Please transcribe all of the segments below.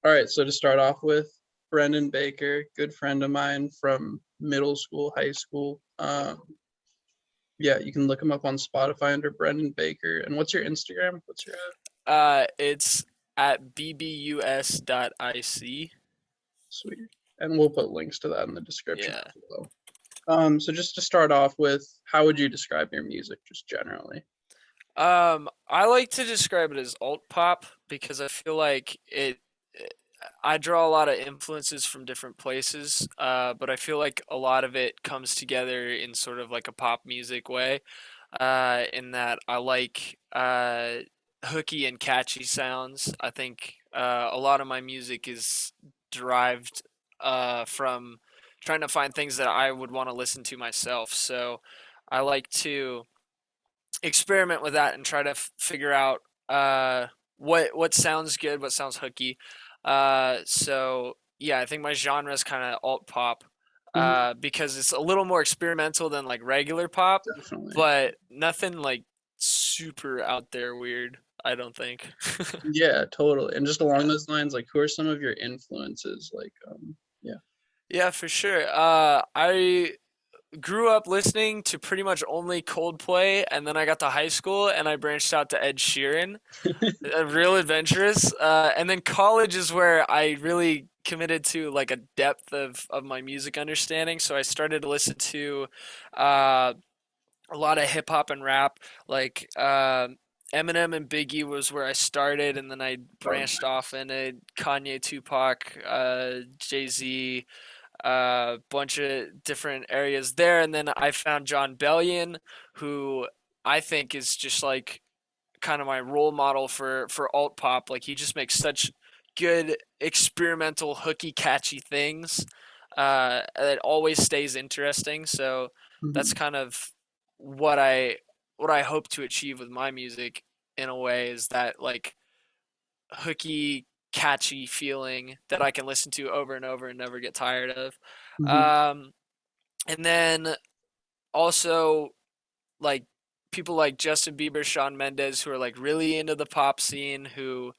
All right, so to start off with, Brendan Baker, good friend of mine from middle school, high school. Yeah, you can look him up on Spotify under Brendan Baker. And what's your Instagram? What's your It's at bbus.ic. sweet? And we'll put links to that in the description Yeah. as well. So just to start off with, how would you describe your music, just generally? I like to describe it as alt pop because I feel like I draw a lot of influences from different places, but I feel like a lot of it comes together in sort of like a pop music way. In that I like hooky and catchy sounds. I think a lot of my music is derived from trying to find things that I would want to listen to myself. So I like to experiment with that and try to figure out what sounds good, what sounds hooky. So yeah, I think my genre is kind of alt pop Mhm, because it's a little more experimental than like regular pop, definitely. but nothing like super out there weird. I don't think. Yeah, totally. And just along Yeah. those lines, like, who are some of your influences? Yeah. Yeah, for sure. I grew up listening to pretty much only Coldplay, and then I got to high school and I branched out to Ed Sheeran. Real adventurous. And then college is where I really committed to like a depth of my music understanding. So I started to listen to uh, a lot of hip hop and rap. Like Eminem and Biggie was where I started, and then I Oh, branched off nice. into Kanye, Tupac, Jay Z, bunch of different areas there. And then I found John Bellion, who I think is just like kind of my role model for alt pop. Like he just makes such good experimental, hooky, catchy things that always stays interesting. So that's Mhm, kind of what I hope to achieve with my music in a way is that like hooky, catchy feeling that I can listen to over and over and never get tired of. mhm. Um, and then also like people like Justin Bieber, Shawn Mendes, who are like really into the pop scene, who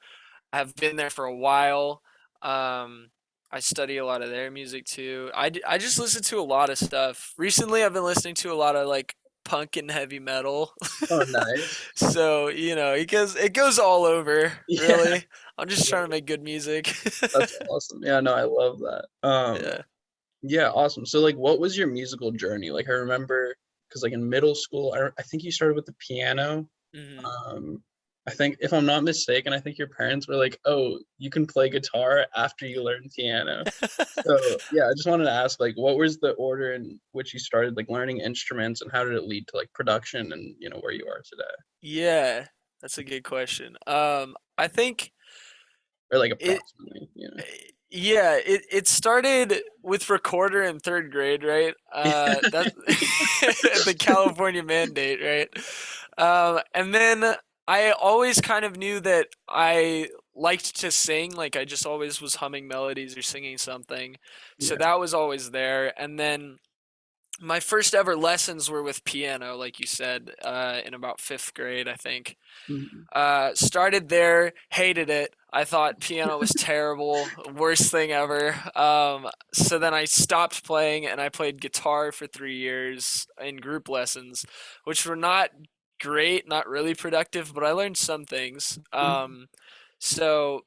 have been there for a while. Um, I study a lot of their music too. I just listen to a lot of stuff. Recently, I've been listening to a lot of like punk and heavy metal. Oh, nice. So, it goes all over, Yeah, really. I'm just trying to make good music. that's awesome. Yeah, no, I love that. Yeah. Yeah, awesome. So, like, what was your musical journey? Like, I remember because, like, in middle school, I think you started with the piano. hmm Um, I think, if I'm not mistaken, I think your parents were like, "Oh, you can play guitar after you learn piano." So, yeah, I just wanted to ask, like, what was the order in which you started, like, learning instruments, and how did it lead to like production and where you are today, Yeah, that's a good question. I think or like it approximately? Yeah, it started with recorder in third grade, right? That's the California mandate, right? And then I always kind of knew that I liked to sing, like I just always was humming melodies or singing something. So Yeah. that was always there. And then my first ever lessons were with piano, like you said, in about fifth grade, I think. Mhm. Started there, hated it. I thought piano was terrible, worst thing ever. So then I stopped playing and I played guitar for 3 years in group lessons, which were not great, not really productive, but I learned some things. Mhm. So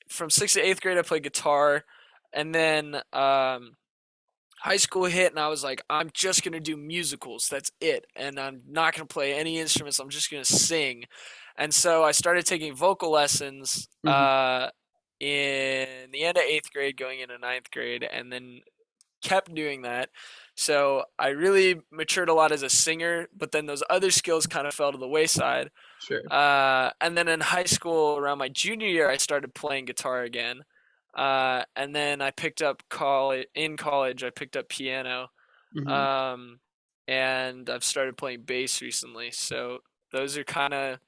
from sixth to eighth grade, I played guitar, and then high school hit, and I was like, I'm just gonna do musicals. That's it, and I'm not gonna play any instruments. I'm just gonna sing. And so I started taking vocal lessons Mhm. in the end of eighth grade, going into ninth grade, and then kept doing that. So I really matured a lot as a singer, but then those other skills kind of fell to the wayside. Sure. And then in high school, around my junior year, I started playing guitar again. And then I picked up college. In college, I picked up piano. Mhm. Um, and I've started playing bass recently. So those are kind of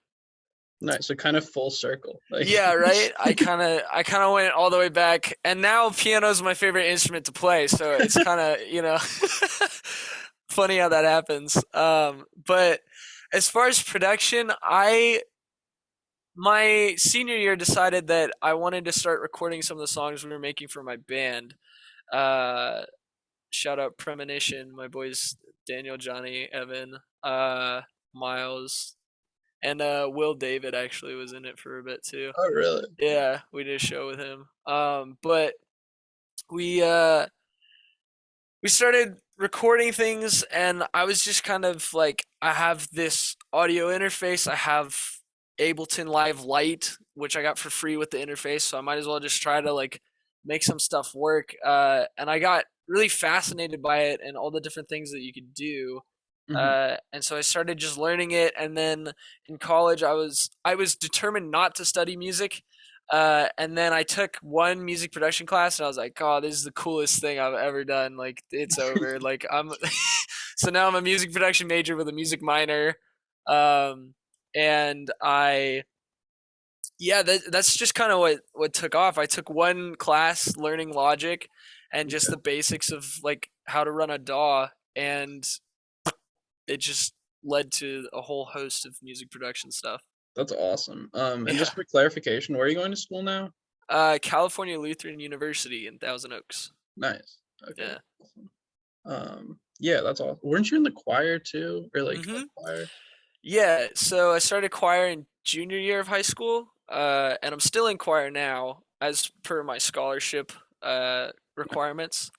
Nice. So kind of full circle. Like, yeah, right. I kind of went all the way back, and now piano is my favorite instrument to play. So it's kind of funny how that happens. But as far as production, I my senior year decided that I wanted to start recording some of the songs we were making for my band. Uh, Shout out Premonition, my boys Daniel, Johnny, Evan, Miles, and Will David actually was in it for a bit too. Oh, really? Yeah, we did a show with him. But we uh we started recording things, and I was just kind of like, I have this audio interface. I have Ableton Live Lite, which I got for free with the interface, so I might as well just try to like make some stuff work. And I got really fascinated by it and all the different things that you could do. Hmm. And so I started just learning it, and then in college I was determined not to study music. And then I took one music production class, and I was like, "Oh, this is the coolest thing I've ever done. Like, it's over. Like, I'm." So now I'm a music production major with a music minor, um, and yeah, that's just kind of what took off. I took one class learning Logic and just Okay. the basics of like how to run a DAW, and it just led to a whole host of music production stuff. That's awesome. And Yeah. just for clarification, where are you going to school now? California Lutheran University in Thousand Oaks. Nice. Okay. Yeah. Awesome. Yeah, that's awesome. Weren't you in the choir too, or like a Mhm. choir? Yeah, so I started choir in junior year of high school, and I'm still in choir now as per my scholarship requirements.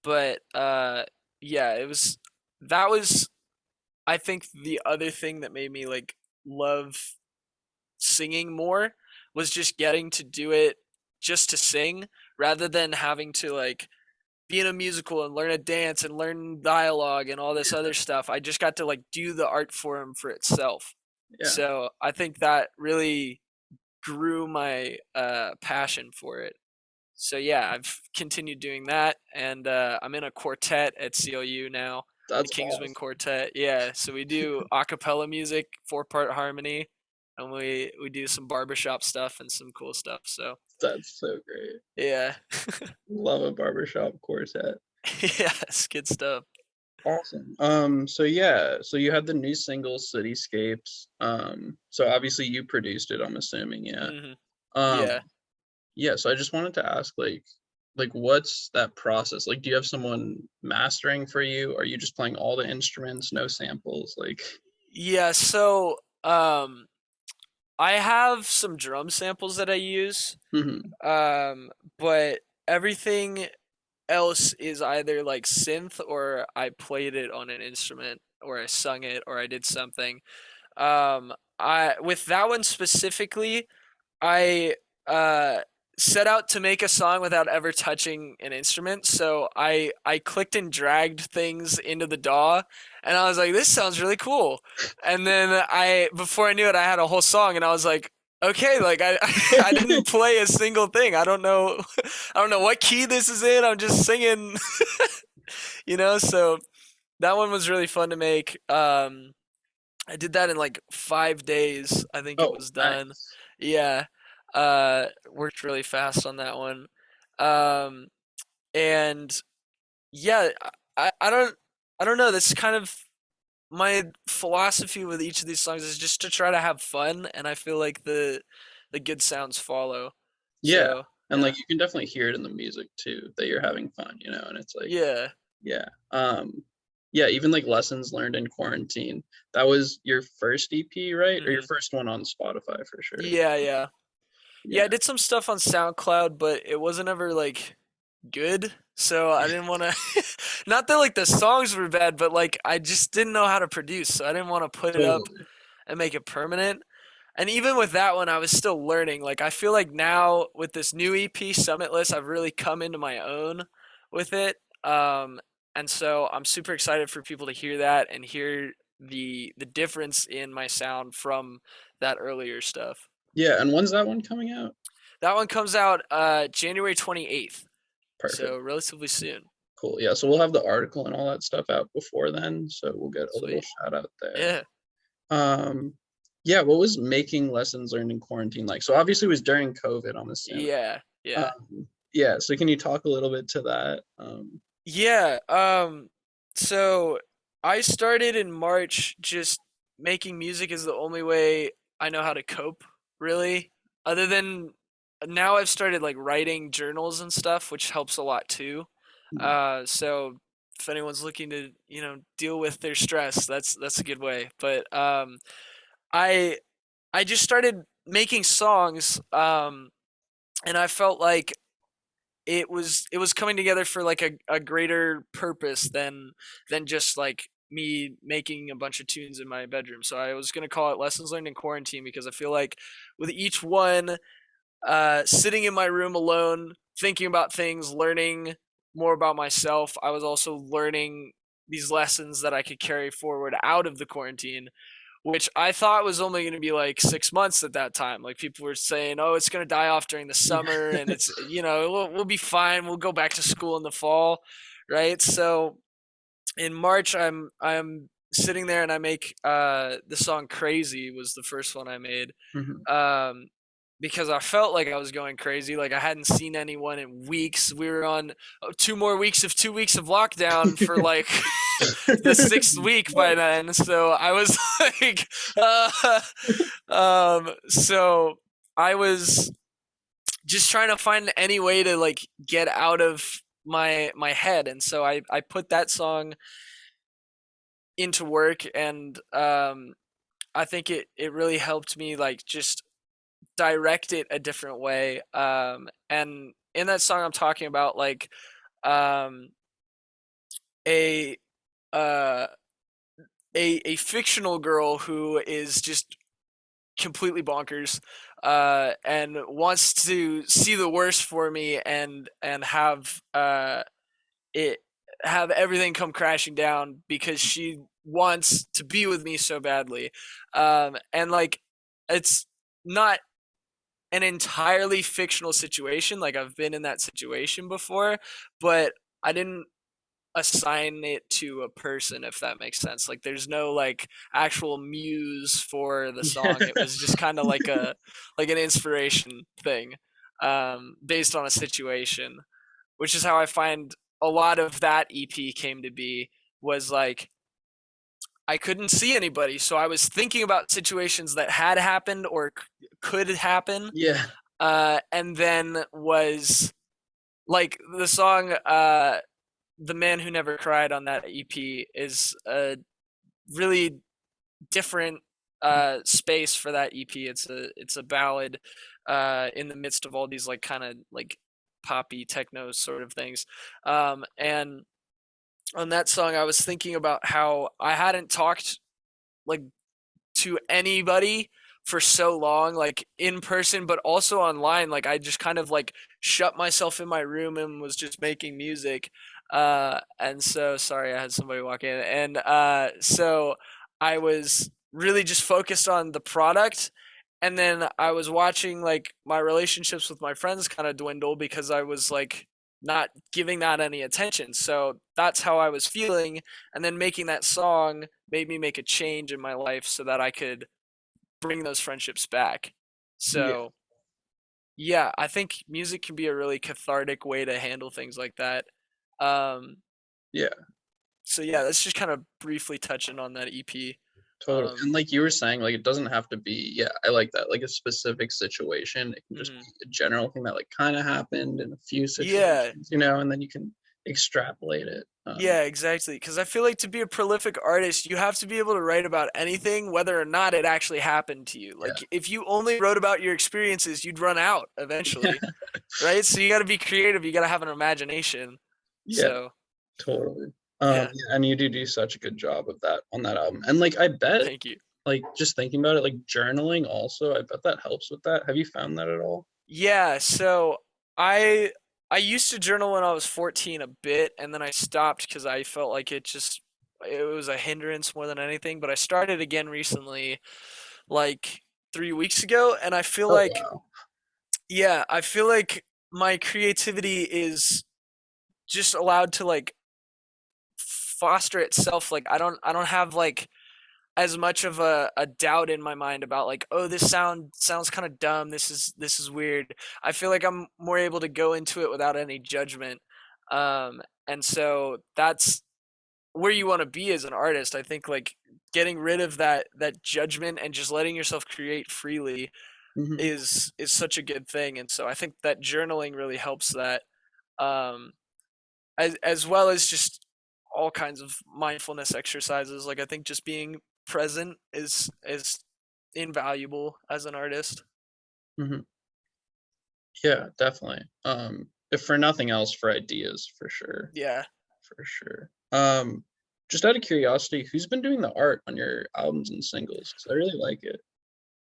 But yeah, that was, I think, the other thing that made me like love singing more, was just getting to do it just to sing, rather than having to like be in a musical and learn a dance and learn dialogue and all this other stuff. I just got to like do the art form for itself. Yeah, So I think that really grew my passion for it. So yeah, I've continued doing that, and I'm in a quartet at CLU now, the that's Kingsman awesome. Quartet. Yeah, so we do a cappella music, 4-part harmony, and we do some barbershop stuff and some cool stuff. So That's so great. yeah, Love a barbershop quartet. yeah, it's good stuff. Awesome. So yeah, so you had the new single Cityscapes. So obviously you produced it, I'm assuming, yeah. Hmm. Um, Yeah. yeah, so I just wanted to ask like what's that process? Like do you have someone mastering for you? Are you just playing all the instruments, no samples? Like Yeah, so um I have some drum samples that I use. mhm, Um but everything else is either like synth, or I played it on an instrument, or I sung it, or I did something. I With that one specifically, I uh set out to make a song without ever touching an instrument. So I clicked and dragged things into the DAW, and I was like, this sounds really cool. And then I before I knew it, I had a whole song, and I was like, okay, like I didn't play a single thing. I don't know I don't know what key this is in. I'm just singing, so that one was really fun to make. I did that in like 5 days. I think it oh, was done. nice. Yeah. Worked really fast on that one. Um, and yeah, I don't know. That's kind of my philosophy with each of these songs, is just to try to have fun, and I feel like the good sounds follow. Yeah. So And yeah, like you can definitely hear it in the music too that you're having fun, and it's like yeah, yeah. Yeah, even like lessons learned in quarantine. That was your first EP, right? Or your hmm, first one on Spotify for sure. yeah, yeah, yeah. I Yeah. did some stuff on SoundCloud, but it wasn't ever like good. So I didn't want to. Not that like the songs were bad, but like I just didn't know how to produce, so I didn't want to put it up Totally. and make it permanent. And even with that one, I was still learning. Like I feel like now with this new EP, Summitless, I've really come into my own with it. Um, and so I'm super excited for people to hear that and hear the difference in my sound from that earlier stuff. Yeah, and when's that one coming out? That one comes out January 28th, Perfect. so relatively soon. Cool. Yeah, so we'll have the article and all that stuff out before then, so we'll get a little Sweet. shout out there. Yeah. Um, yeah, what was making lessons learned in quarantine like? So obviously it was during COVID, I'm assuming. Yeah. Yeah. Yeah, so can you talk a little bit to that? Yeah. So I started in March, just making music is the only way I know how to cope really. Other than now, I've started like writing journals and stuff, which helps a lot too. Mm. So if anyone's looking to, deal with their stress, that's a good way. But I I just started making songs, and I felt like it was coming together for like a greater purpose than just like me making a bunch of tunes in my bedroom. So I was gonna call it Lessons Learned in Quarantine because I feel like with each one, sitting in my room alone, thinking about things, learning more about myself, I was also learning these lessons that I could carry forward out of the quarantine, which I thought was only going to be like 6 months at that time. Like people were saying, "Oh, it's going to die off during the summer, and it's we'll be fine. We'll go back to school in the fall, right?" So in March, I'm sitting there and I make the song "Crazy" was the first one I made, Mhm. um, because I felt like I was going crazy. Like I hadn't seen anyone in weeks. We were on 2 more weeks of 2 weeks of lockdown for like the sixth week by then. So I was like, so I was just trying to find any way to like get out of my head, and so I put that song into work, and I think it really helped me like just direct it a different way. And in that song, I'm talking about like um, a uh, a fictional girl who is just completely bonkers, and wants to see the worst for me and it have everything come crashing down because she wants to be with me so badly. And like it's not an entirely fictional situation. Like I've been in that situation before, but I didn't assign it to a person, if that makes sense. Like there's no like actual muse for the Yeah. song. It was just kind of like an inspiration thing, based on a situation, which is how I find a lot of that EP came to be. Was like I couldn't see anybody, so I was thinking about situations that had happened or could happen, Yeah. and then was like the song "The Man Who Never Cried" on that EP is a really different space for that EP. It's a ballad in the midst of all these like kind of like poppy techno sort of things, and on that song I was thinking about how I hadn't talked like to anybody for so long, like in person but also online. Like I just kind of like shut myself in my room and was just making music. And so sorry, I had somebody walk in, and so I was really just focused on the product, and then I was watching like my relationships with my friends kind of dwindle because I was like not giving that any attention. So that's how I was feeling, and then making that song made me make a change in my life so that I could bring those friendships back. Yeah. So yeah, I think music can be a really cathartic way to handle things like that. Um, Yeah. so yeah, that's just kind of briefly touching on that EP. Totally. And Um, like you were saying, like it doesn't have to be, yeah, I like that. Like a specific situation. It can just mhm. be a general thing that like kind of happened in a few Yeah, situations, and then you can extrapolate it. yeah, exactly. Because I feel like to be a prolific artist, you have to be able to write about anything, whether or not it actually happened to you. Yeah. Like, if you only wrote about your experiences, you'd run out eventually, right? So you got to be creative. You got to have an imagination. Yeah, So, totally. yeah, Yeah, and you do such a good job of that on that album. And like I bet thank you. like just thinking about it, like journaling also, I bet that helps with that. Have you found that at all? Yeah, so I I used to journal when I was 14 a bit, and then I stopped because I felt like it was a hindrance more than anything. But I started again recently, like 3 weeks ago, and I feel Oh like, wow. yeah, I feel like my creativity is just allowed to like foster itself. Like I don't have like as much of a doubt in my mind about like, oh, this sounds kind of dumb, this is weird. I feel like I'm more able to go into it without any judgment. And so that's where you want to be as an artist. I think like getting rid of that judgment and just letting yourself create freely, Hmm. is such a good thing. And so I think that journaling really helps that, um, as well as just all kinds of mindfulness exercises. Like I think just being present is invaluable as an artist. Hmm. Yeah, definitely. If for nothing else, for ideas, for sure, Yeah. for sure. Just out of curiosity, who's been doing the art on your albums and singles? Because I really like it.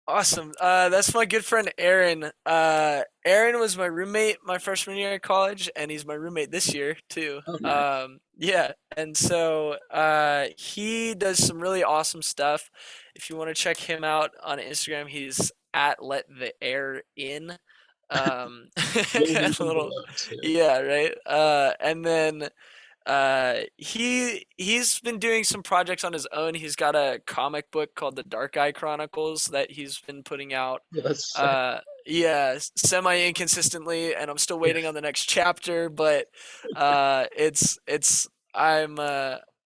Awesome. That's my good friend Aaron. Aaron was my roommate my freshman year at college, and he's my roommate this year too. Oh, nice. Yeah, and so he does some really awesome stuff. If you want to check him out on Instagram, he's at Let the Air In. We'll A link them little, below too. yeah, right. And then he's been doing some projects on his own. He's got a comic book called The Dark Eye Chronicles that he's been putting out. Yeah, that's sick. Yeah, semi inconsistently, and I'm still Yeah, waiting on the next chapter. But it's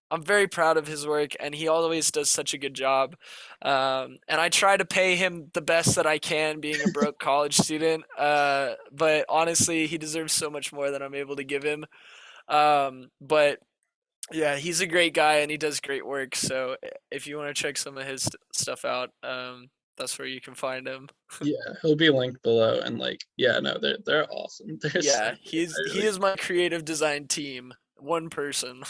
I'm very proud of his work, and he always does such a good job. And I try to pay him the best that I can, being a broke college student. But honestly, he deserves so much more than I'm able to give him. But yeah, he's a great guy and he does great work. So if you want to check some of his stuff out, that's where you can find him. yeah, he'll be linked below, and like, yeah, no, they're awesome. They're so Yeah, good. I he really is my creative design team. One person.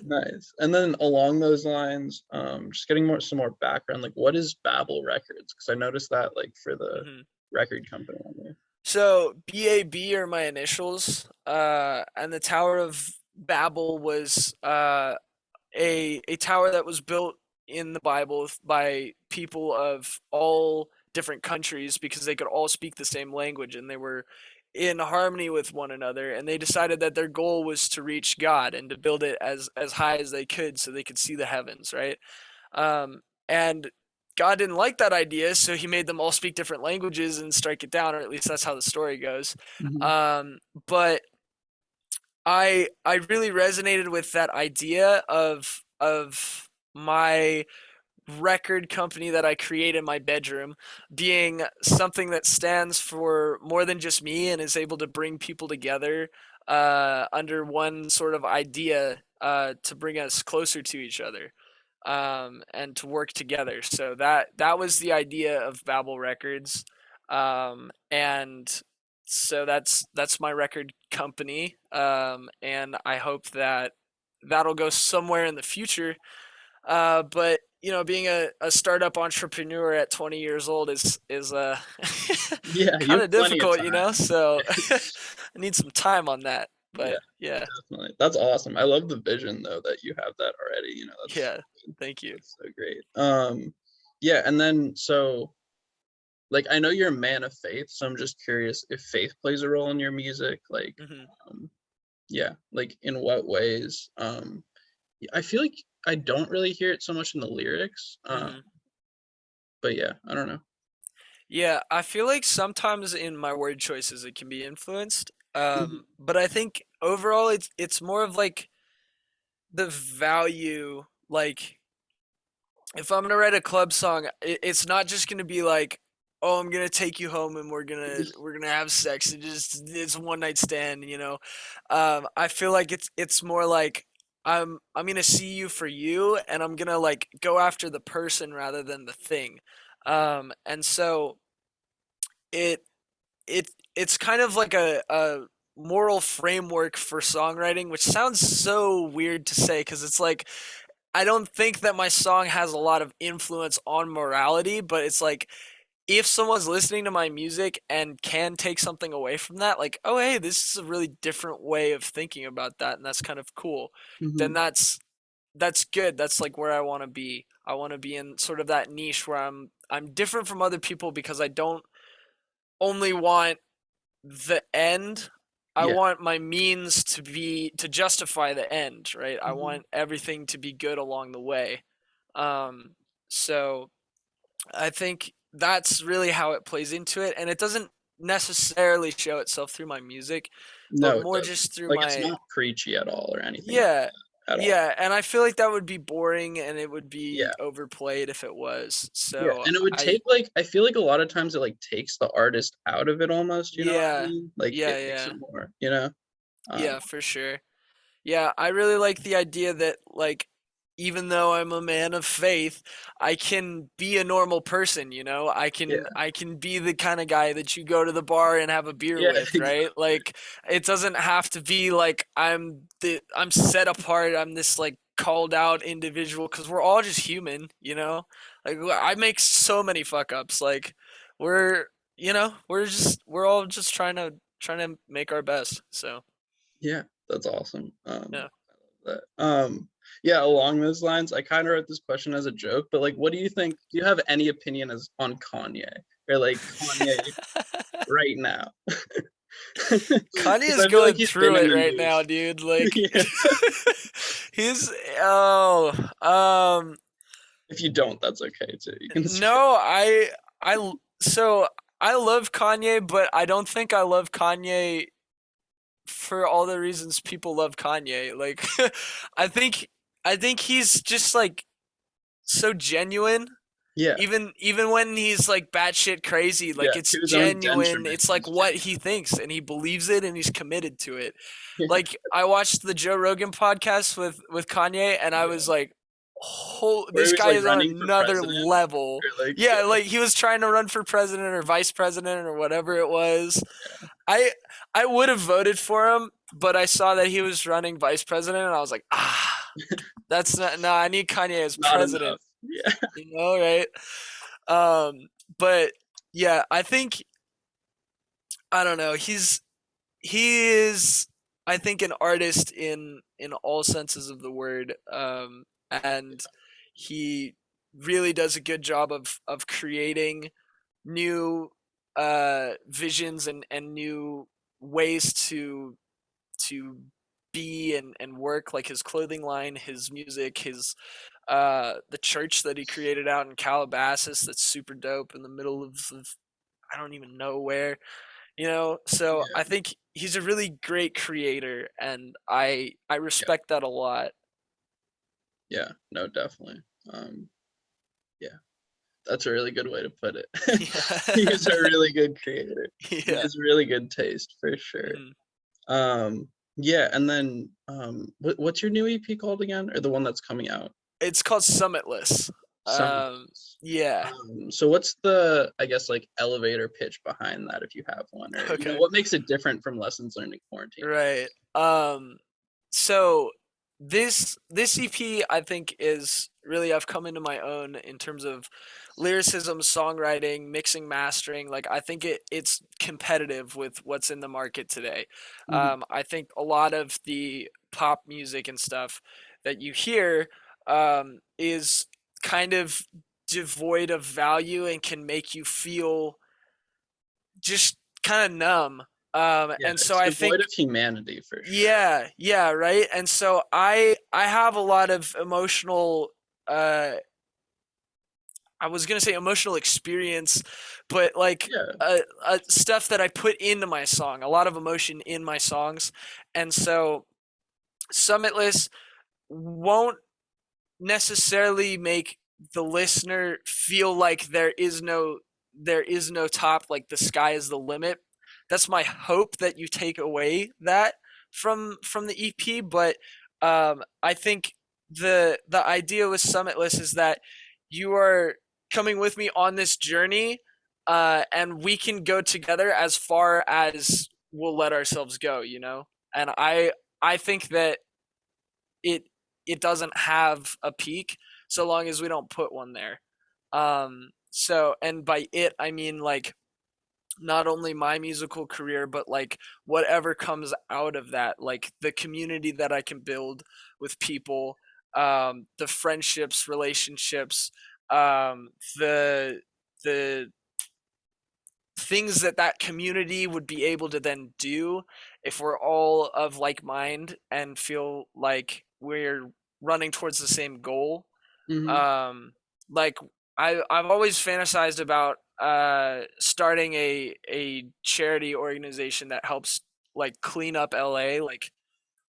nice. And then along those lines, just getting more some more background, like what is Babel Records? Because I noticed that like for the Mhm. record company on there. So BAB are my initials, and the Tower of Babel was a tower that was built in the Bible by people of all different countries because they could all speak the same language and they were in harmony with one another, and they decided that their goal was to reach God and to build it as high as they could so they could see the heavens, right? And God didn't like that idea, so he made them all speak different languages and strike it down, or at least that's how the story goes. Hmm. But I really resonated with that idea of my record company that I create in my bedroom being something that stands for more than just me and is able to bring people together under one sort of idea to bring us closer to each other, and to work together. So that was the idea of Babel Records, and so that's my record company, and I hope that that'll go somewhere in the future. But being a startup entrepreneur at 20 years old is Yeah, you kind have of plenty of difficult, time. so I need some time on that. Yeah, But yeah, definitely. That's awesome. I love the vision though that you have that already. yeah, thank you. that's so great. Yeah, and then so like I know you're a man of faith, so I'm just curious if faith plays a role in your music. Like, Hmm. um, yeah, like in what ways? I feel like I don't really hear it so much in the lyrics. Hmm. But yeah, I don't know. Yeah, I feel like sometimes in my word choices it can be influenced. Mhm. But I think overall it's more of like the value. Like if I'm gonna write a club song, it's not just gonna be like, oh, I'm gonna take you home and we're gonna have sex and just it's a one night stand. I feel like it's more like I'm gonna see you for you, and I'm gonna like go after the person rather than the thing. And so it it's kind of like a moral framework for songwriting, which sounds so weird to say because it's like I don't think that my song has a lot of influence on morality, but it's like if someone's listening to my music and can take something away from that, like, oh hey, this is a really different way of thinking about that, and that's kind of cool, then Mhm. that's good. That's like where I want to be. I want to be in sort of that niche where I'm different from other people because I don't only want the end. I Yeah. want my means to justify the end, right? I Mhm. want everything to be good along the way. Um, so I think that's really how it plays into it, and it doesn't necessarily show itself through my music, but No, it more doesn't. just through Like it's my not preachy at all or anything like yeah, that at all. Yeah, and I feel like that would be boring and it would be Yeah. overplayed if it was. Yeah, So and it would I take like I feel like a lot of times it like takes the artist out of it almost, you know what I yeah. mean? Like Yeah, it makes yeah. it more, you know? Um Yeah, for sure. Yeah, I really like the idea that like even though I'm a man of faith, I can be a normal person, you know? yeah. I can be the kind of guy that you go to the bar and have a beer Yeah, with, right? exactly. Like it doesn't have to be like I'm set apart, I'm this like called out individual cuz we're all just human, you know? Like I make so many fuck ups. Like we're we're all just trying to make our best. So, Yeah, that's awesome. yeah. That yeah, along those lines, I kind of wrote this question as a joke, but like what do you think? Do you have any opinion as on Kanye or like Kanye right now? Kanye Because is I feel like going he's been through in it the right now, news. dude. Like Yeah. he's oh If you don't, that's okay too. You can skip. no, I so I love Kanye, but I don't think I love Kanye for all the reasons people love Kanye. Like I think I think he's just like so genuine. Yeah, Even when he's like batshit crazy, like yeah, it's to his own genuine. detriment. It's like He's what genuine. he thinks, and he believes it, and he's committed to it. Yeah, Like I watched the Joe Rogan podcast with Kanye, and I was yeah. like, Where he this was guy like is on running for another president, level. or like Yeah, yeah, like he was trying to run for president or vice president or whatever it was. yeah. I I would have voted for him, but I saw that he was running vice president, and I was like, that's not. No, I need Kanye as Not enough. president. Yeah, You know, right? But yeah, I think I don't know. He is I think an artist in all senses of the word, and he really does a good job of creating new visions and new ways to be and work, like his clothing line, his music, his the church that he created out in Calabasas that's super dope in the middle of I don't even know where, you know. So yeah, I think he's a really great creator, and I yeah, respect that a lot. yeah. No, definitely. Um, yeah, that's a really good way to put it. He's a Yeah. really good creator. He Yeah. has really good taste for sure. Mhm. Yeah, and then what's your new EP called again, or the one that's coming out? It's called Summitless. Um, Summitless. yeah. So what's the, I guess, like elevator pitch behind that if you have one, or Okay. what makes it different from Lessons Learned in Quarantine? Right. So this EP I think is really I've come into my own in terms of lyricism, songwriting, mixing, mastering. Like I think it's competitive with what's in the market today. Hmm. I think a lot of the pop music and stuff that you hear is kind of devoid of value and can make you feel just kind of numb. Yeah, And so it's I devoid think of humanity for sure. yeah, yeah, right. And so I have a lot of emotional uh I was gonna say emotional experience, but like Yeah, stuff that I put into my song, a lot of emotion in my songs, and so Summitless won't necessarily make the listener feel like there is no top, like the sky is the limit. That's my hope that you take away that from the EP, but I think the idea with Summitless is that you are coming with me on this journey, and we can go together as far as we'll let ourselves go, you know. And I think that it it doesn't have a peak so long as we don't put one there. So and by it I mean like not only my musical career but like whatever comes out of that, like the community that I can build with people, the friendships, relationships, the the things that that community would be able to then do if we're all of like mind and feel like we're running towards the same goal. hmm um like I've always fantasized about starting a charity organization that helps like clean up LA, like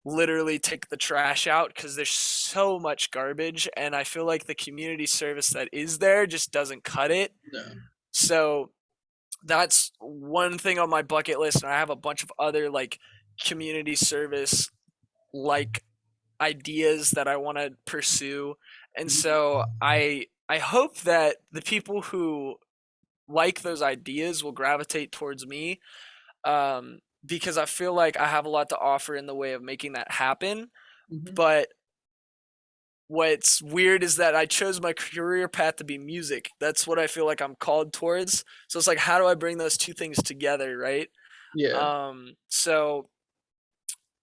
literally take the trash out because there's so much garbage, and I feel like the community service that is there just doesn't cut it. No. So that's one thing on my bucket list, and I have a bunch of other like community service like ideas that I want to pursue. And Mhm. so I hope that the people who like those ideas will gravitate towards me, because I feel like I have a lot to offer in the way of making that happen. Mhm. But what's weird is that I chose my career path to be music. That's what I feel like I'm called towards. So it's like, how do I bring those two things together, right? Yeah. So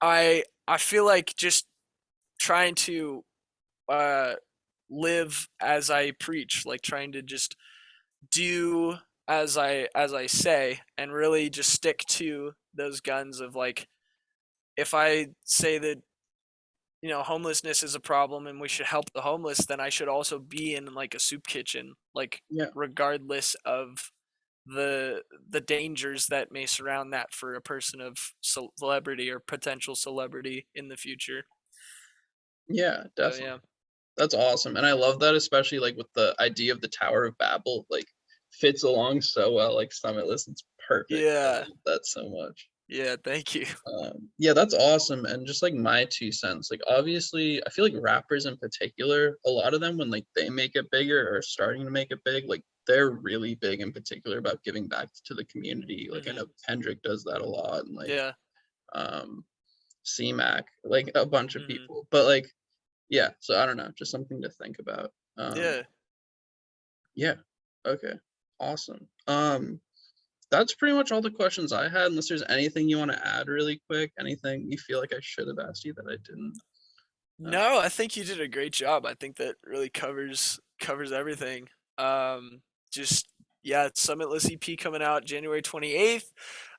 I feel like just trying to uh live as I preach, like trying to just do as I say, and really just stick to those guns of like, if I say that homelessness is a problem and we should help the homeless, then I should also be in like a soup kitchen, like Yeah. regardless of the dangers that may surround that for a person of celebrity or potential celebrity in the future. Yeah, So definitely. yeah. That's awesome, and I love that, especially, like, with the idea of the Tower of Babel, like, fits along so well, like, Summitless, it's perfect. I Yeah. love that so much. Yeah, thank you. Yeah, that's awesome, and just, like, my 2 cents, like, obviously, I feel like rappers in particular, a lot of them, when, like, they make it bigger or starting to make it big, like, they're really big in particular about giving back to the community, like, I know Mhm. Kendrick does that a lot, and, like, Yeah. um, C-Mac, like, a bunch of Mhm. people, but, like, yeah, so I don't know, just something to think about. Yeah. Yeah. Okay. Awesome. That's pretty much all the questions I had, unless there's anything you want to add really quick, anything you feel like I should have asked you that I didn't. Uh, No, I think you did a great job. I think that really covers everything. Um, just yeah, Summitless EP coming out January 28th.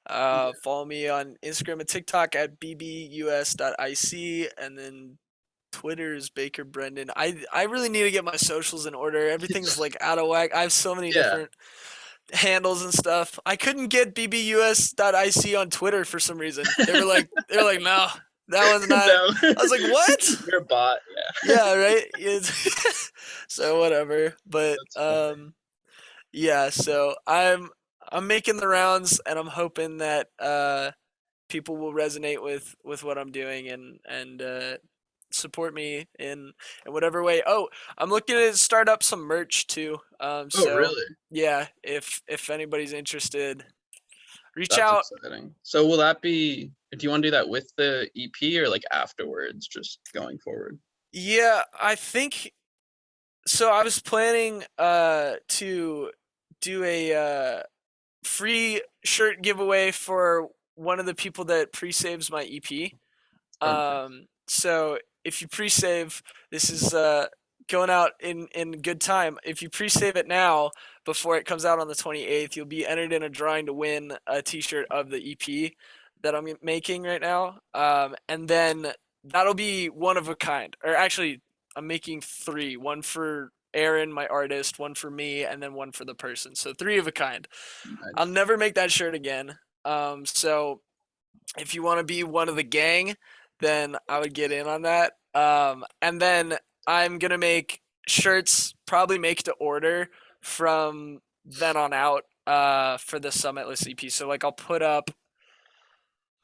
yeah. Follow me on Instagram and TikTok at bbus.ic, and then Twitter is Baker Brendan. I really need to get my socials in order. Everything's like out of whack. I have so many Yeah. different handles and stuff. I couldn't get bbus.ic on Twitter for some reason. They were like, no, that was not. No. I was like, what? You're a bot. Yeah, right. So whatever. But That's funny. yeah. So I'm making the rounds, and I'm hoping that people will resonate with what I'm doing, and support me in whatever way. Oh, I'm looking to start up some merch too. Oh, So really? yeah, if anybody's interested, reach That's out. exciting. So will that be, do you want to do that with the EP or like afterwards, just going forward? Yeah, I think so. I was planning to do a free shirt giveaway for one of the people that pre-saves my EP. Oh, nice. So if you pre-save, this is going out in good time. If you pre-save it now before it comes out on the 28th, you'll be entered in a drawing to win a T-shirt of the EP that I'm making right now. And then that'll be one of a kind. Or actually, I'm making three: one for Aaron, my artist, one for me, and then one for the person. So three of a kind. I'll Nice. never make that shirt again. So if you want to be one of the gang, then I would get in on that. And then I'm gonna make shirts, probably make to order from then on out. For the Summitless EP. So like I'll put up.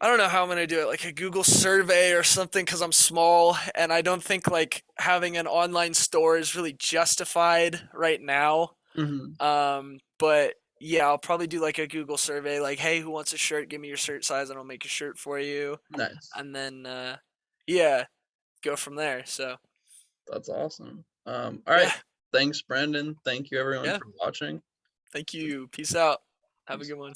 I don't know how I'm gonna do it, like a Google survey or something, because I'm small and I don't think like having an online store is really justified right now. Hmm. But yeah, I'll probably do like a Google survey, like, hey, who wants a shirt? Give me your shirt size, and I'll make a shirt for you. Nice. And then, yeah, go from there. So That's awesome. All right. yeah, Thanks, Brandon. Thank you, everyone, yeah. for watching. Thank you. Peace out. Have a Peace. good one.